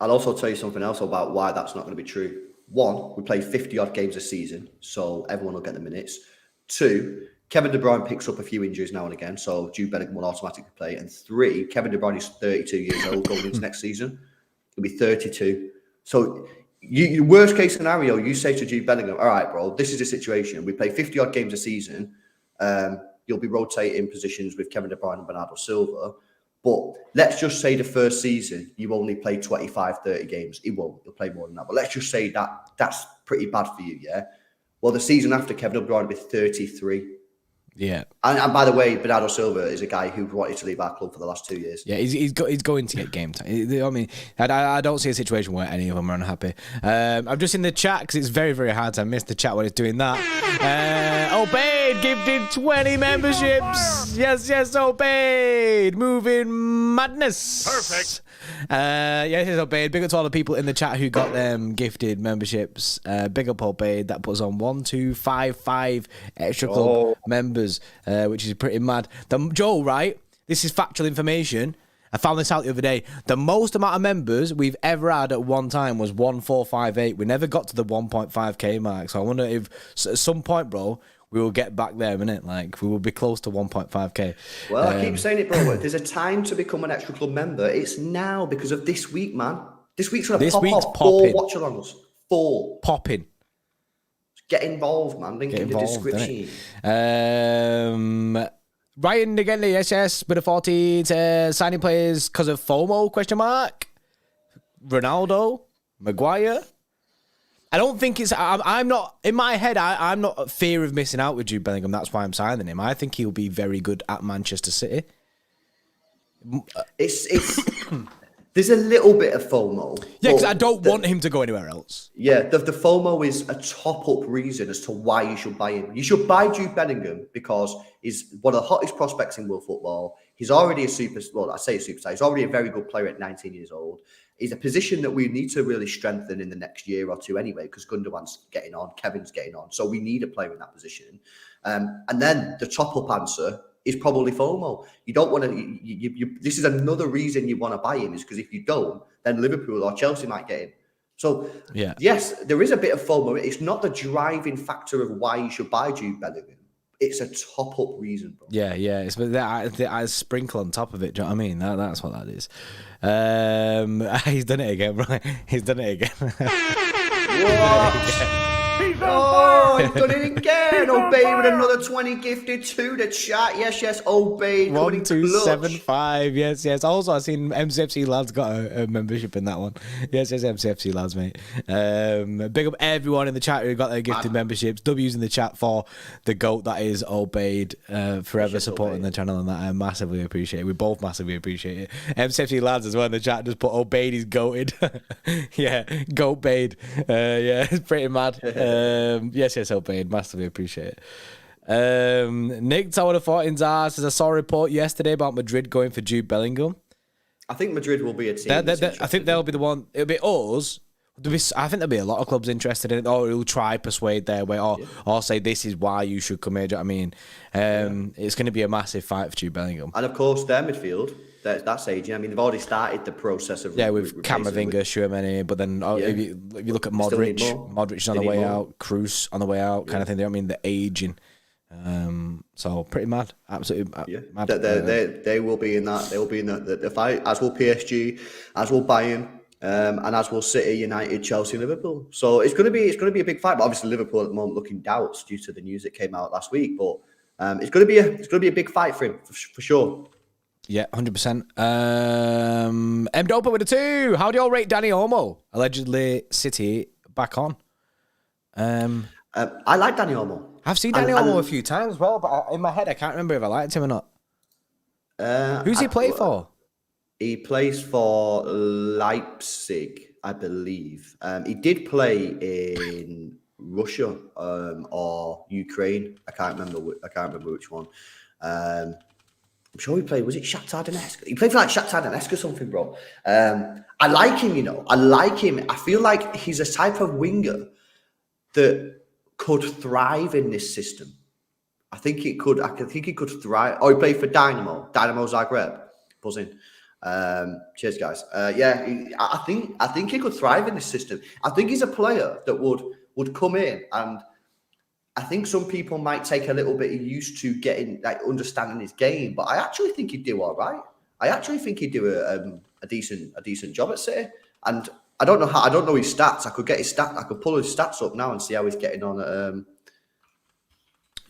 I'll also tell you something else about why that's not going to be true. One, we play 50-odd games a season, so everyone will get the minutes. Two, Kevin De Bruyne picks up a few injuries now and again, so Jude Bellingham will automatically play. And three, Kevin De Bruyne is 32 years old going into next season. He'll be 32. So, worst case scenario, you say to Jude Bellingham, all right, bro, this is the situation. We play 50-odd games a season. You'll be rotating positions with Kevin De Bruyne and Bernardo Silva. But let's just say the first season, you only play 25, 30 games. He won't. He'll play more than that. But let's just say that's pretty bad for you, yeah? Well, the season after, Kevin De Bruyne will be 33. Yeah. And by the way, Bernardo Silva is a guy who wanted to leave our club for the last 2 years. Yeah, he's going to get game time. I mean, I don't see a situation where any of them are unhappy. I'm just in the chat because it's very, very hard to miss the chat when it's doing that. Obeyed gifted 20 memberships. Yes, Obeyed. Moving madness. Perfect. Yes, Obeyed. Big up to all the people in the chat who got them gifted memberships. Big up Obeyed. That puts on 1255 Xtra Club members, which is pretty mad. Joe, right? This is factual information. I found this out the other day. The most amount of members we've ever had at one time was 1458. We never got to the 1.5k mark. So I wonder if at some point, bro, we will get back there, innit? Like, we will be close to 1.5k. Well, I keep saying it, bro. There's a time to become an Xtra Club member. It's now because of this week, man. This week's going to pop off 4 watch-alongs. 4. Popping. Get involved, man. Link in the description. Ryan again, yes, with a 14 signing players because of FOMO, question mark. Ronaldo, Maguire. I don't think it's, I'm not, in my head, I'm not fear of missing out with Jude Bellingham. That's why I'm signing him. I think he'll be very good at Manchester City. It's there's a little bit of FOMO. Yeah, because I don't want him to go anywhere else. Yeah, the FOMO is a top-up reason as to why you should buy him. You should buy Jude Bellingham because he's one of the hottest prospects in world football. He's already a superstar. Well, I say a superstar. He's already a very good player at 19 years old. He's a position that we need to really strengthen in the next year or two anyway, because Gundogan's getting on, Kevin's getting on. So we need a player in that position. And then the top-up answer is probably FOMO. You don't want to. This is another reason you want to buy him, is because if you don't, then Liverpool or Chelsea might get him. So yes, there is a bit of FOMO. It's not the driving factor of why you should buy Jude Bellingham. It's a top-up reason, bro. Yeah. It's that sprinkle on top of it. Do you know what I mean? That's what that is. He's done it again, right? He's done it again. What? Oh, he's done it again. Obey with another 20 gifted to the chat. Yes, Obey. 1275. Yes. Also, I've seen MCFC lads got a membership in that one. Yes, MCFC lads, mate. Big up everyone in the chat who got their gifted memberships. W's in the chat for the GOAT that is Obeyed. Forever supporting the channel, and that I massively appreciate it. We both massively appreciate it. MCFC lads as well in the chat just put Obeyed is goated. Yeah, GOAT Bade. It's pretty mad. Yes, Obeyed. Massively appreciate it. Nick Tower of 14's ass says, I saw a report yesterday about Madrid going for Jude Bellingham. I think Madrid will be a team. I think they'll be the one. It'll be us. I think there'll be a lot of clubs interested in it, or who'll try persuade their way, or say this is why you should come here. Do you know what I mean? It's going to be a massive fight for Jude Bellingham. And of course, their midfield. That's aging. I mean, they've already started the process of with Camavinga, Tchouaméni, but then if you look at Modric is on the way out, Kroos on the way out, kind of thing. You know what I mean? They're aging. So pretty mad, absolutely mad. They will be in that. They will be in the fight, as will PSG, as will Bayern, and as will City, United, Chelsea, and Liverpool. So it's going to be a big fight. But obviously, Liverpool at the moment looking doubts due to the news that came out last week. But it's going to be a big fight for him for sure. Yeah, 100%. M. Dopa with a 2. How do y'all rate Dani Olmo? Allegedly City back on. I like Dani Olmo. I've seen Dani Olmo a few times as well, but in my head I can't remember if I liked him or not. Who's he play for? He plays for Leipzig, I believe. He did play in Russia or Ukraine. I can't remember which one. I'm sure he played. Was it Shakhtar Donetsk? He played for like Shakhtar Donetsk or something, bro. I like him, I like him. I feel like he's a type of winger that could thrive in this system. I think he could thrive. Oh, he played for Dynamo Zagreb. Buzzing. Cheers, guys. I think he could thrive in this system. I think he's a player that would come in, and I think some people might take a little bit used to getting understanding his game, but I actually think he'd do all right. I actually think he'd do a decent job at City. And I don't know his stats. I could pull his stats up now and see how he's getting on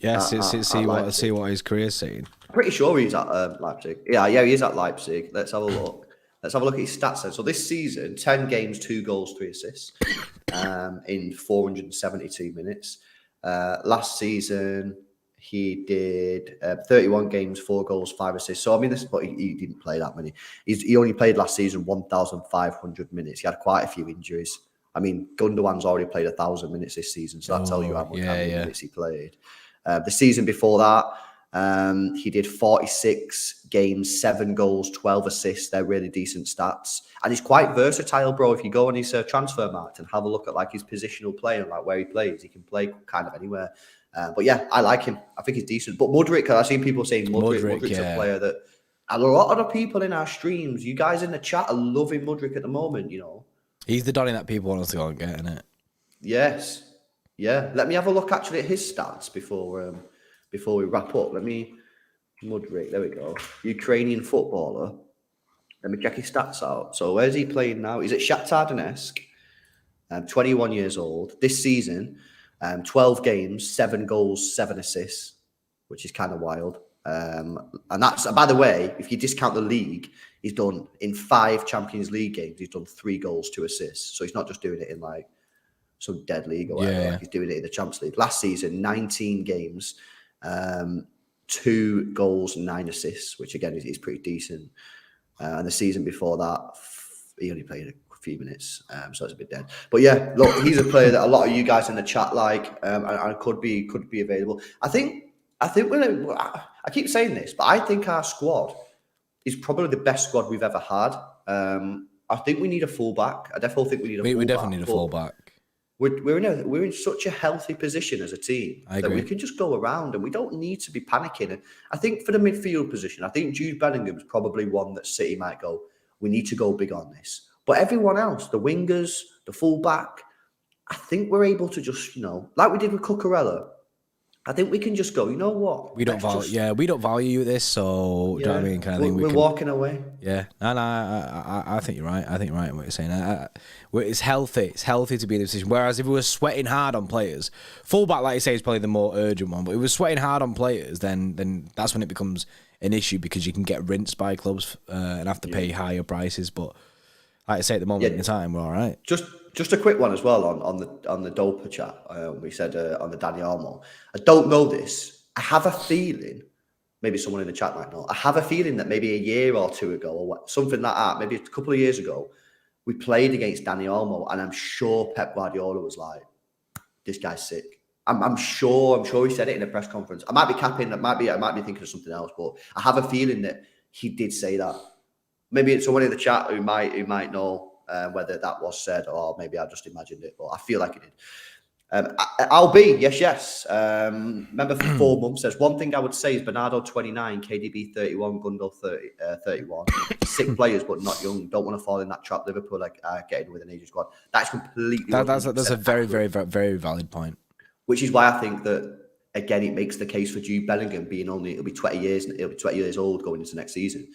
at see what his career's saying. Pretty sure he's at Leipzig. Yeah, he is at Leipzig. Let's have a look. Let's have a look at his stats then. So this season, 10 games, 2 goals, 3 assists in 472 minutes. Last season, he did 31 games, 4 goals, 5 assists. So, I mean, but he didn't play that many. He only played last season 1,500 minutes. He had quite a few injuries. I mean, Gundogan's already played 1,000 minutes this season, so that tells you how many minutes he played. The season before that, he did 46 games, 7 goals, 12 assists. They're really decent stats. And he's quite versatile, bro. If you go on his transfer market and have a look at like his positional play and like where he plays, he can play kind of anywhere. But yeah, I like him. I think he's decent. But Mudryk, I've seen people saying Mudryk's a player that a lot of the people in our streams, you guys in the chat are loving Mudryk at the moment, you know. He's the Donny that people want us to go and get, isn't it? Yes. Yeah. Let me have a look actually at his stats before we wrap up. Mudryk, there we go. Ukrainian footballer. Let me check his stats out. So where's he playing now? He's at Shakhtar Donetsk. 21 years old. This season, 12 games, 7 goals, 7 assists, which is kind of wild. And that's, by the way, if you discount the league, he's done in 5 Champions League games, he's done 3 goals, 2 assists. So he's not just doing it in like some dead league or whatever. Yeah. Like he's doing it in the Champions League. Last season, 19 games, 2 goals, 9 assists, which again is pretty decent. And the season before that, he only played a few minutes, so it's a bit dead. But yeah, look, he's a player that a lot of you guys in the chat like, and could be available. I think when I keep saying this, but I think our squad is probably the best squad we've ever had. I think we need a fullback. I definitely think we need a fullback. We definitely need a fullback. We're in such a healthy position as a team that we can just go around and we don't need to be panicking. And I think for the midfield position, I think Jude Bellingham is probably one that City might go, we need to go big on this. But everyone else, the wingers, the fullback, I think we're able to just, like we did with Cucurella, I think we can just go, you know what? We don't value this, so do you know what I mean? Kind of thing. We're walking away. Yeah, I think you're right. I think you're right in what you're saying. It's healthy. It's healthy to be in this position. Whereas if we were sweating hard on players, fullback, like you say, is probably the more urgent one. But if we were sweating hard on players, then that's when it becomes an issue because you can get rinsed by clubs and have to pay higher prices. But like I say, at the moment in time, we're all right. Just a quick one as well on the Dopa chat. We said on the Dani Olmo. I don't know this. I have a feeling, maybe someone in the chat might know. I have a feeling that maybe a year or two ago, or something like that, maybe a couple of years ago, we played against Dani Olmo, and I'm sure Pep Guardiola was like, "This guy's sick." I'm sure he said it in a press conference. I might be capping. I might be thinking of something else, but I have a feeling that he did say that. Maybe it's someone in the chat who might know. Whether that was said or maybe I just imagined it, but I feel like it did. I'll be, yes. Remember, for 4 months, there's one thing I would say is Bernardo 29, KDB 31, Gundo 31. Sick players, but not young. Don't want to fall in that trap. Liverpool getting with an aging squad. That's completely. That's a very, very, very valid point. Which is why I think that again it makes the case for Jude Bellingham being it'll be 20 years old going into next season.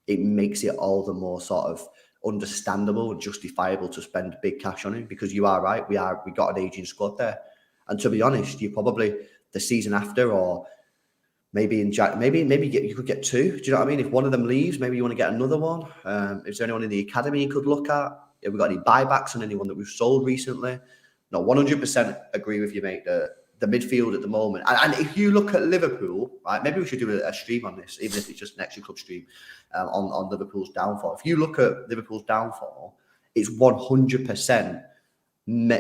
It makes it all the more sort of understandable and justifiable to spend big cash on him because you are right. We got an aging squad there, and to be honest, you probably the season after or maybe in you could get 2. Do you know what I mean? If one of them leaves, maybe you want to get another one. Is there anyone in the academy you could look at? Have we got any buybacks on anyone that we've sold recently? No, 100% agree with you, mate. The midfield at the moment, and if you look at Liverpool, right? Maybe we should do a stream on this, even if it's just an Xtra Club stream on Liverpool's downfall. If you look at Liverpool's downfall, it's 100%,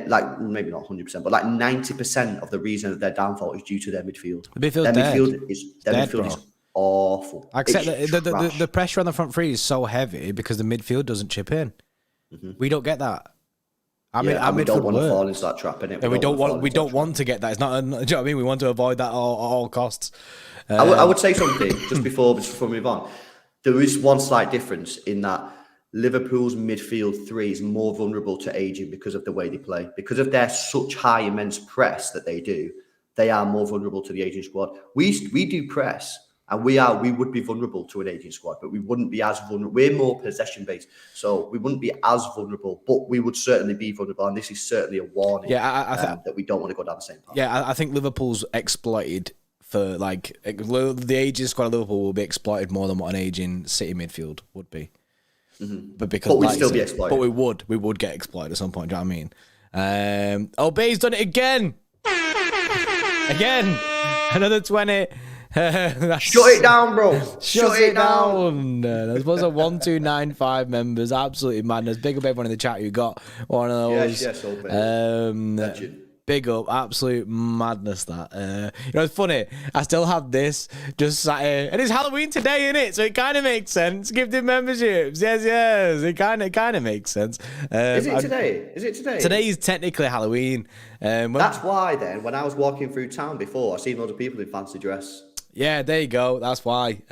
like maybe not 100%, but like 90% of the reason that their downfall is due to their midfield. The midfield is awful. Except the pressure on the front three is so heavy because the midfield doesn't chip in. Mm-hmm. We don't get that. We don't want to fall into that trap, innit? We don't want to get that. It's not. Do you know what I mean? We want to avoid that at all costs. I would say something just before we move on. There is one slight difference in that Liverpool's midfield 3 is more vulnerable to aging because of the way they play, because of their such high, immense press that they do. They are more vulnerable to the aging squad. We do press. And we would be vulnerable to an aging squad, but we wouldn't be as vulnerable. We're more possession based, so we wouldn't be as vulnerable, but we would certainly be vulnerable. And this is certainly a warning that we don't want to go down the same path. Yeah, I think Liverpool's exploited for the aging squad of Liverpool will be exploited more than what an aging City midfield would be. Mm-hmm. But we'd still be exploited. But we would get exploited at some point. Do you know what I mean? Obey's done it again. Again, another 20. Shut it down, bro. Shut it down. There's supposed to 1295 members. Absolutely madness. Big up everyone in the chat who got one of those. Yes, Legend. Big up, absolute madness that. It's funny, I still have this just sat here, and it's Halloween today, innit? So it kind of makes sense. Gifted memberships, yes. It kind of makes sense. Is it today? Today is technically Halloween. That's why then, when I was walking through town before, I seen loads of people in fancy dress. Yeah, there you go. That's why.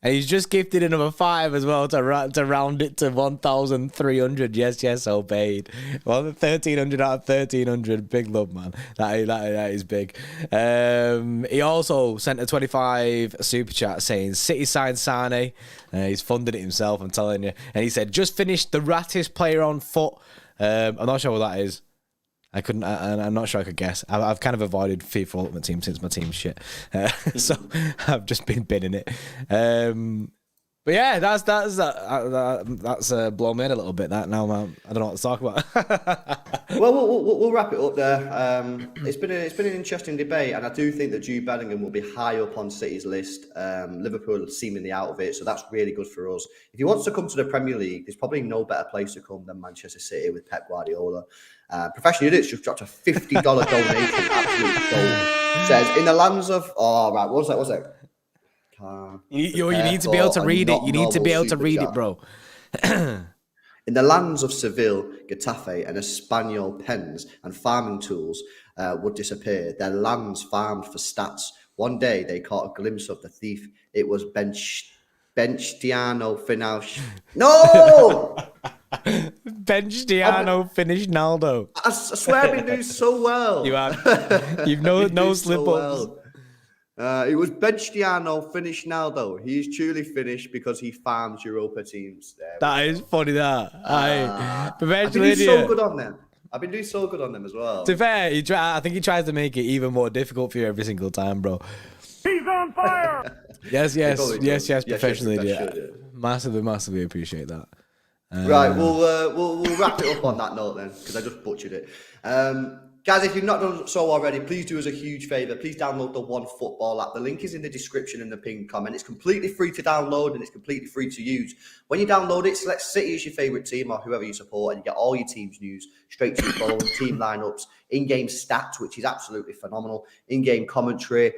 And he's just gifted another 5 as well to round it to 1,300. Yes, obeyed. Well, 1,300 out of 1,300. Big love, man. That is big. He also sent a 25 super chat saying City signed Sane. He's funded it himself, I'm telling you. And he said, just finished the rattest player on foot. I'm not sure what that is. I'm not sure I could guess. I've kind of avoided FIFA Ultimate Team since my team's shit. So I've just been binning it. But yeah, that's blown me in a little bit. That now, man, I don't know what to talk about. Well, we'll wrap it up there. It's been an interesting debate, and I do think that Jude Bellingham will be high up on City's list. Liverpool seemingly out of it, so that's really good for us. If he wants to come to the Premier League, there's probably no better place to come than Manchester City with Pep Guardiola. Professional Idiots just dropped a $50 donation. Absolute gold. Says in the lands of what's that? You need to be able to read it. You need to be able to read it, bro. In the lands of Seville, Getafe, and Espanyol pens and farming tools would disappear. Their lands farmed for stats. One day they caught a glimpse of the thief. It was Benchtiano Finaush. No! Benchtiano finished Naldo. I swear I've been doing so well. You have. You've no slip ups. It was Benchtiano finished Naldo. He's truly finished because he farms Europa teams. That is funny. I've been doing so good on them. I've been doing so good on them as well. To be fair, I think he tries to make it even more difficult for you every single time, bro. He's on fire. Yes, professional idiot. Massively appreciate that. Right, we'll wrap it up on that note then, because I just butchered it. Guys, if you've not done so already, please do us a huge favour. Please download the One Football app. The link is in the description and the pinned comment. It's completely free to download and it's completely free to use. When you download it, select City as your favourite team or whoever you support, and you get all your team's news straight to your phone, team lineups, in-game stats, which is absolutely phenomenal, in-game commentary.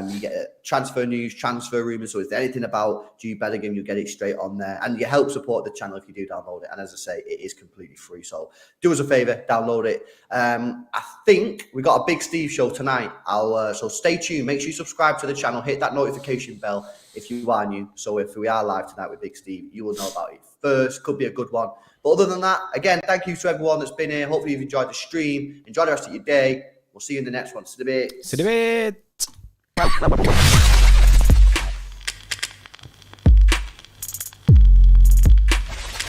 You get transfer news, transfer rumours. So if there's anything about Jude Bellingham, you'll get it straight on there. And you help support the channel if you do download it. And as I say, it is completely free. So do us a favour, download it. I think we got a Big Steve show tonight. So stay tuned. Make sure you subscribe to the channel. Hit that notification bell if you are new. So if we are live tonight with Big Steve, you will know about it first. Could be a good one. But other than that, again, thank you to everyone that's been here. Hopefully you've enjoyed the stream. Enjoy the rest of your day. We'll see you in the next one. See you in a bit. See you in a bit.